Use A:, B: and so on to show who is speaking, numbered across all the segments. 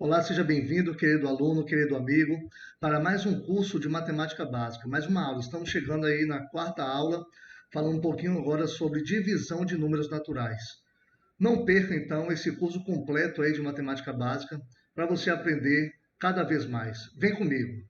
A: Olá, seja bem-vindo, querido aluno, querido amigo, para mais um curso de matemática básica, mais uma aula. Estamos chegando aí na quarta aula, falando um pouquinho agora sobre divisão de números naturais. Não perca, então, esse curso completo aí de matemática básica, para você aprender cada vez mais. Vem comigo.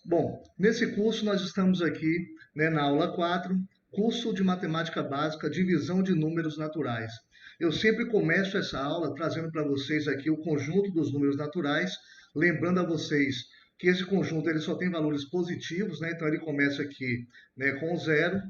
A: Bom, nesse curso nós estamos aqui, na aula 4, curso de matemática básica, divisão de números naturais. Eu sempre começo essa aula trazendo para vocês aqui o conjunto dos números naturais, lembrando a vocês que esse conjunto ele só tem valores positivos, então ele começa aqui, com zero,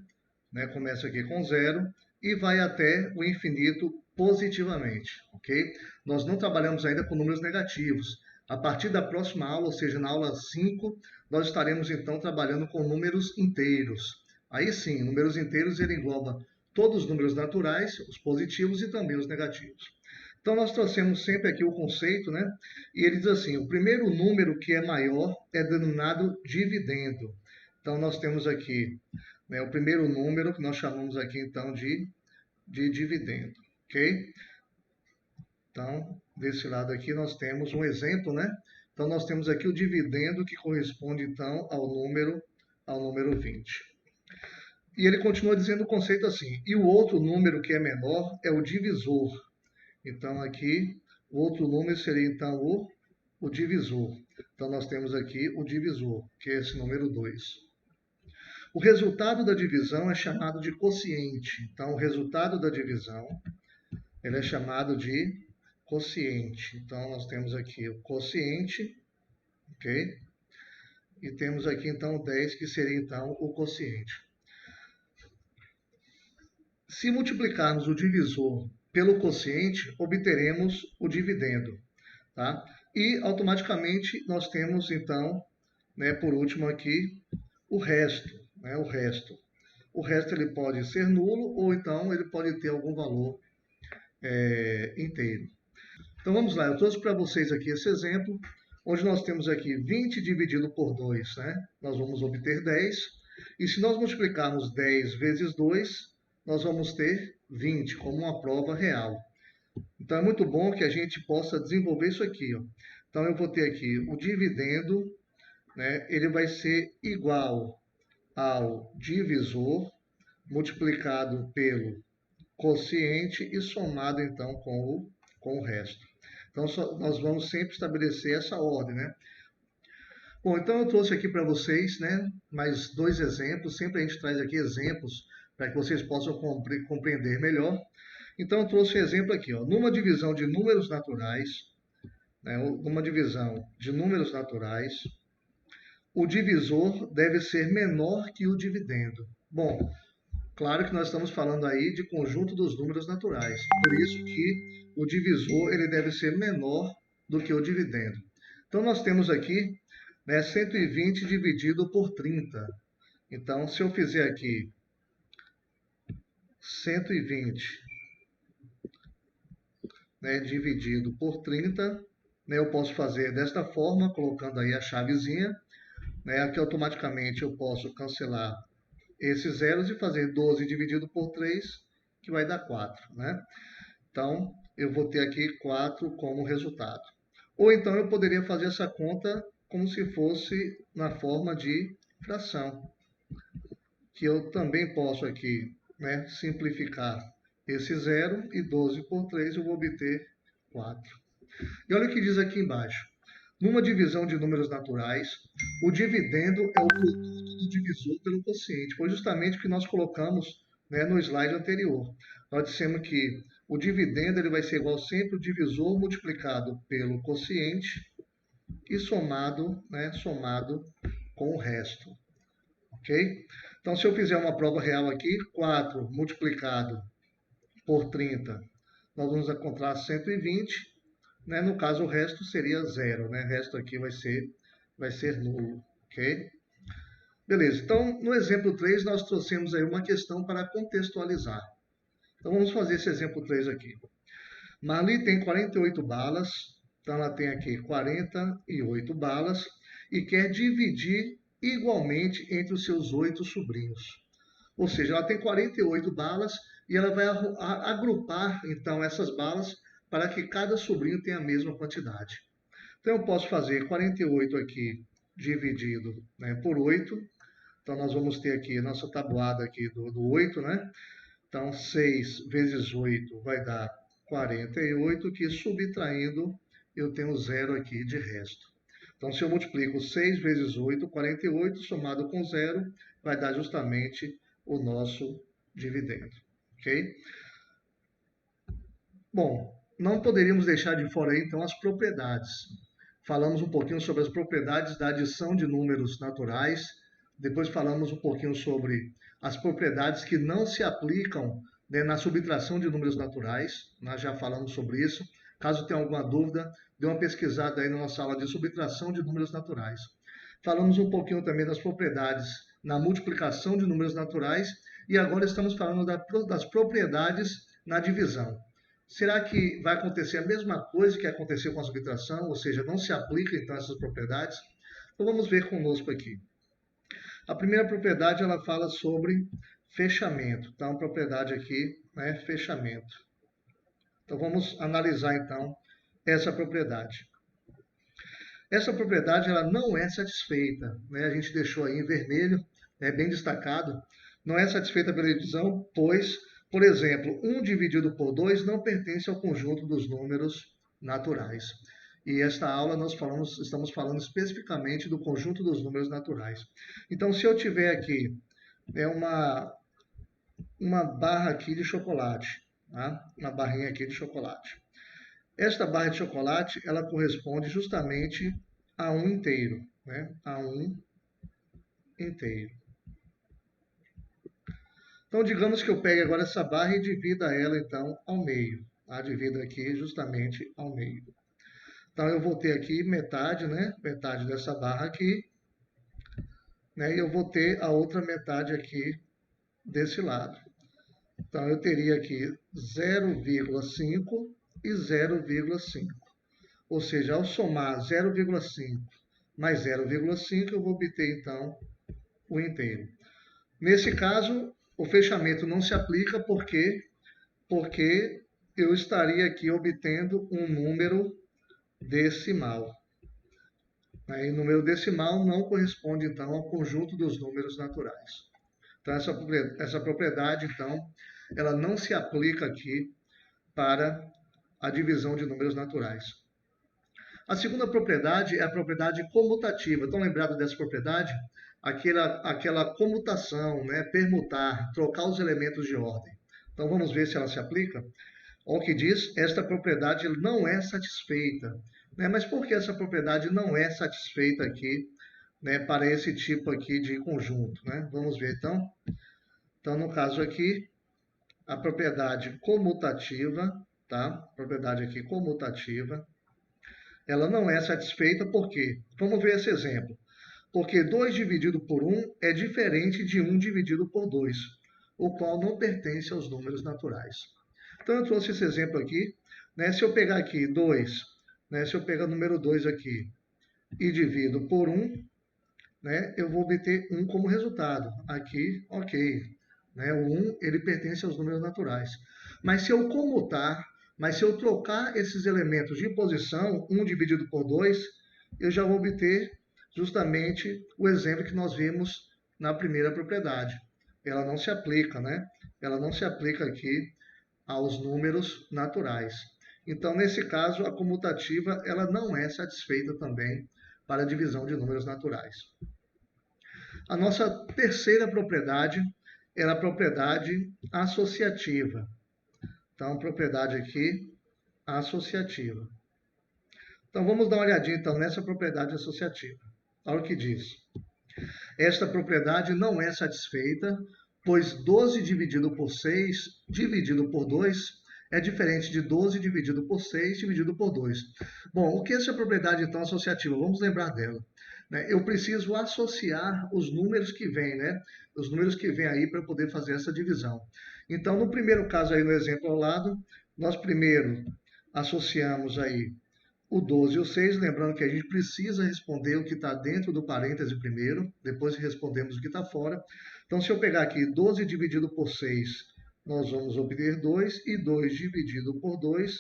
A: começa aqui com zero e vai até o infinito positivamente, ok? Nós não trabalhamos ainda com números negativos. A partir da próxima aula, ou seja, na aula 5, nós estaremos então trabalhando com números inteiros. Aí sim, números inteiros ele engloba todos os números naturais, os positivos e também os negativos. Então nós trouxemos sempre aqui o conceito, E ele diz assim: o primeiro número que é maior é denominado dividendo. Então nós temos aqui, o primeiro número que nós chamamos aqui então de dividendo, ok? Então, desse lado aqui nós temos um exemplo, Então nós temos aqui o dividendo que corresponde então ao número 20. E ele continua dizendo o conceito assim: e o outro número que é menor é o divisor. Então aqui o outro número seria então o divisor. Então nós temos aqui o divisor, que é esse número 2. O resultado da divisão é chamado de quociente. Então, o resultado da divisão ele é chamado de quociente. Então, nós temos aqui o quociente, ok? E temos aqui, então, o 10, que seria, então, o quociente. Se multiplicarmos o divisor pelo quociente, obteremos o dividendo, tá? E, automaticamente, nós temos, então, por último aqui, o resto, o resto. O resto ele pode ser nulo ou então ele pode ter algum valor inteiro. Então vamos lá, eu trouxe para vocês aqui esse exemplo, onde nós temos aqui 20 dividido por 2, Nós vamos obter 10. E se nós multiplicarmos 10 vezes 2, nós vamos ter 20, como uma prova real. Então é muito bom que a gente possa desenvolver isso aqui, ó. Então eu vou ter aqui o dividendo, ele vai ser igual ao divisor multiplicado pelo quociente e somado então com o resto. Então nós vamos sempre estabelecer essa ordem, Bom, então eu trouxe aqui para vocês, mais dois exemplos. Sempre a gente traz aqui exemplos para que vocês possam compreender melhor. Então eu trouxe um exemplo aqui, ó. Numa divisão de números naturais, numa divisão de números naturais, o divisor deve ser menor que o dividendo. Bom, claro que nós estamos falando aí de conjunto dos números naturais. Por isso que o divisor ele deve ser menor do que o dividendo. Então nós temos aqui 120 dividido por 30. Então se eu fizer aqui 120 dividido por 30, eu posso fazer desta forma, colocando aí a chavezinha, aqui automaticamente eu posso cancelar esses zeros e fazer 12 dividido por 3, que vai dar 4, Então, eu vou ter aqui 4 como resultado. Ou então eu poderia fazer essa conta como se fosse na forma de fração, que eu também posso aqui simplificar esse zero e 12 por 3 eu vou obter 4. E olha o que diz aqui embaixo. Numa divisão de números naturais, o dividendo é o produto do divisor pelo quociente. Foi justamente o que nós colocamos no slide anterior. Nós dissemos que o dividendo ele vai ser igual sempre o divisor multiplicado pelo quociente e somado com o resto. Ok? Então, se eu fizer uma prova real aqui, 4 multiplicado por 30, nós vamos encontrar 120. No caso, o resto seria zero, O resto aqui vai ser nulo, ok? Beleza, então no exemplo 3 nós trouxemos aí uma questão para contextualizar. Então vamos fazer esse exemplo 3 aqui. Marli tem 48 balas, então ela tem aqui 48 balas e quer dividir igualmente entre os seus 8 sobrinhos. Ou seja, ela tem 48 balas e ela vai agrupar, então, essas balas para que cada sobrinho tenha a mesma quantidade. Então, eu posso fazer 48 aqui dividido, né, por 8. Então, nós vamos ter aqui a nossa tabuada aqui do 8, né? Então, 6 vezes 8 vai dar 48, que subtraindo eu tenho zero aqui de resto. Então, se eu multiplico 6 vezes 8, 48, somado com zero, vai dar justamente o nosso dividendo. Ok? Bom, não poderíamos deixar de fora aí, então, as propriedades. Falamos um pouquinho sobre as propriedades da adição de números naturais, depois falamos um pouquinho sobre as propriedades que não se aplicam, né, na subtração de números naturais. Nós já falamos sobre isso. Caso tenha alguma dúvida, dê uma pesquisada aí na nossa aula de subtração de números naturais. Falamos um pouquinho também das propriedades na multiplicação de números naturais e agora estamos falando das propriedades na divisão. Será que vai acontecer a mesma coisa que aconteceu com a subtração, ou seja, não se aplica então essas propriedades? Então vamos ver conosco aqui. A primeira propriedade ela fala sobre fechamento. Então, a propriedade aqui é fechamento. Então vamos analisar então essa propriedade. Essa propriedade ela não é satisfeita, né? A gente deixou aí em vermelho, bem destacado. Não é satisfeita pela divisão, pois, por exemplo, 1 dividido por 2 não pertence ao conjunto dos números naturais. E esta aula nós estamos falando especificamente do conjunto dos números naturais. Então, se eu tiver aqui uma barra aqui de chocolate, tá? Uma barrinha aqui de chocolate. Esta barra de chocolate, ela corresponde justamente a um inteiro, né? A um inteiro. Então, digamos que eu pegue agora essa barra e divida ela, então, ao meio. Tá? Divido aqui justamente ao meio. Então, eu vou ter aqui metade, né? Metade dessa barra aqui. Né? E eu vou ter a outra metade aqui desse lado. Então, eu teria aqui 0,5 e 0,5. Ou seja, ao somar 0,5 mais 0,5, eu vou obter, então, o inteiro. Nesse caso, o fechamento não se aplica porque eu estaria aqui obtendo um número decimal. E o número decimal não corresponde, então, ao conjunto dos números naturais. Então, essa propriedade, então, ela não se aplica aqui para a divisão de números naturais. A segunda propriedade é a propriedade comutativa. Estão lembrados dessa propriedade? Aquela comutação, né? Permutar, trocar os elementos de ordem. Então vamos ver se ela se aplica. Olha o que diz, esta propriedade não é satisfeita. Né? Mas por que essa propriedade não é satisfeita aqui, né, para esse tipo aqui de conjunto? Né? Vamos ver então. Então no caso aqui, a propriedade comutativa, tá? Propriedade aqui comutativa, ela não é satisfeita por quê? Vamos ver esse exemplo. Porque 2 dividido por 1 é diferente de 1 dividido por 2, o qual não pertence aos números naturais. Então, eu trouxe esse exemplo aqui. Né? Se eu pegar aqui 2, né? Se eu pegar o número 2 aqui e divido por 1, né? Eu vou obter 1 como resultado. Aqui, ok. Né? O 1 ele pertence aos números naturais. Mas se eu comutar, se eu trocar esses elementos de posição, 1 dividido por 2, eu já vou obter justamente o exemplo que nós vimos na primeira propriedade. Ela não se aplica, né? Ela não se aplica aqui aos números naturais. Então, nesse caso, a comutativa ela não é satisfeita também para a divisão de números naturais. A nossa terceira propriedade é a propriedade associativa. Então, propriedade aqui associativa. Então, vamos dar uma olhadinha então, nessa propriedade associativa. Olha o que diz. Esta propriedade não é satisfeita, pois 12 dividido por 6 dividido por 2 é diferente de 12 dividido por 6 dividido por 2. Bom, o que é essa propriedade então associativa? Vamos lembrar dela. Eu preciso associar os números que vêm, né? Os números que vêm aí para poder fazer essa divisão. Então, no primeiro caso aí no exemplo ao lado, nós primeiro associamos aí o 12 e o 6, lembrando que a gente precisa responder o que está dentro do parêntese primeiro, depois respondemos o que está fora. Então, se eu pegar aqui 12 dividido por 6, nós vamos obter 2, e 2 dividido por 2,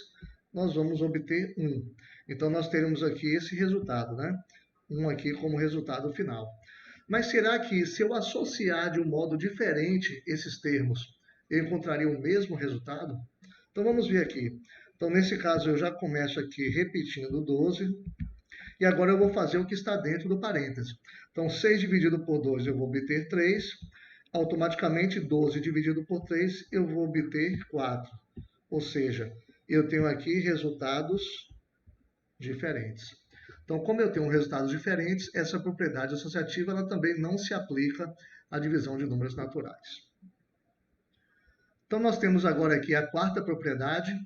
A: nós vamos obter 1. Então, nós teremos aqui esse resultado, né? 1 aqui como resultado final. Mas será que se eu associar de um modo diferente esses termos, eu encontraria o mesmo resultado? Então, vamos ver aqui. Então, nesse caso, eu já começo aqui repetindo 12, e agora eu vou fazer o que está dentro do parêntese. Então, 6 dividido por 2, eu vou obter 3. Automaticamente, 12 dividido por 3, eu vou obter 4. Ou seja, eu tenho aqui resultados diferentes. Então, como eu tenho resultados diferentes, essa propriedade associativa ela também não se aplica à divisão de números naturais. Então, nós temos agora aqui a quarta propriedade,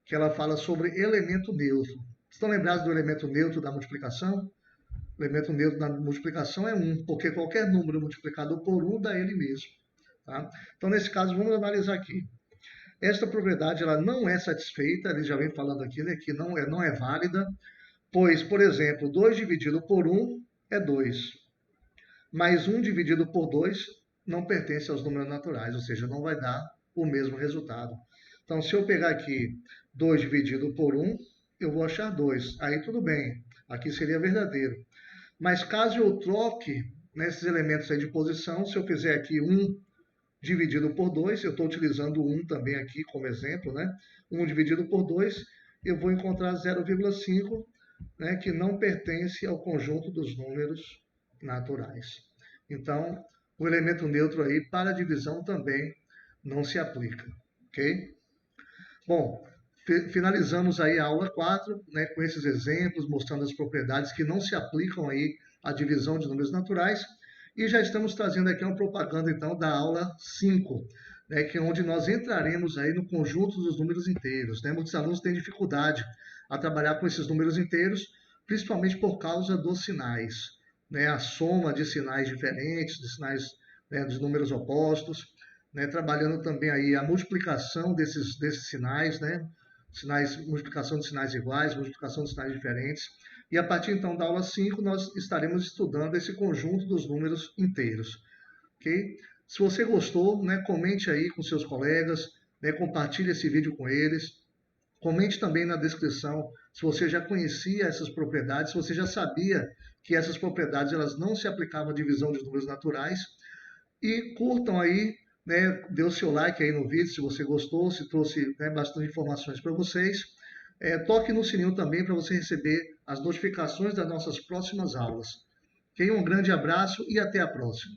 A: que ela fala sobre elemento neutro. Estão lembrados do elemento neutro da multiplicação? O elemento neutro da multiplicação é 1, porque qualquer número multiplicado por 1 dá ele mesmo. Tá? Então, nesse caso, vamos analisar aqui. Esta propriedade ela não é satisfeita, ele já vem falando aqui, né, que não é válida, pois, por exemplo, 2 dividido por 1 é 2, mas 1 dividido por 2 não pertence aos números naturais, ou seja, não vai dar o mesmo resultado. Então, se eu pegar aqui 2 dividido por 1, eu vou achar 2. Aí tudo bem, aqui seria verdadeiro. Mas caso eu troque nesses elementos aí de posição, se eu fizer aqui 1 dividido por 2, eu estou utilizando 1 também aqui como exemplo, né? 1 dividido por 2, eu vou encontrar 0,5, né, que não pertence ao conjunto dos números naturais. Então, o elemento neutro aí para divisão também não se aplica, ok? Bom, finalizamos aí a aula 4, né, com esses exemplos, mostrando as propriedades que não se aplicam aí à divisão de números naturais, e já estamos trazendo aqui uma propaganda, então, da aula 5, né, que é onde nós entraremos aí no conjunto dos números inteiros, né? Muitos alunos têm dificuldade a trabalhar com esses números inteiros, principalmente por causa dos sinais, né? A soma de sinais diferentes, de sinais, né, dos números opostos, né? Trabalhando também aí a multiplicação desses sinais, né? Multiplicação de sinais iguais, multiplicação de sinais diferentes. E a partir então da aula 5, nós estaremos estudando esse conjunto dos números inteiros. Ok? Se você gostou, né, comente aí com seus colegas, né, compartilhe esse vídeo com eles. Comente também na descrição se você já conhecia essas propriedades, se você já sabia que essas propriedades elas não se aplicavam à divisão de números naturais. E curtam aí, né, dê o seu like aí no vídeo se você gostou, se trouxe, né, bastante informações para vocês. Toque no sininho também para você receber as notificações das nossas próximas aulas. Ok? Um grande abraço e até a próxima.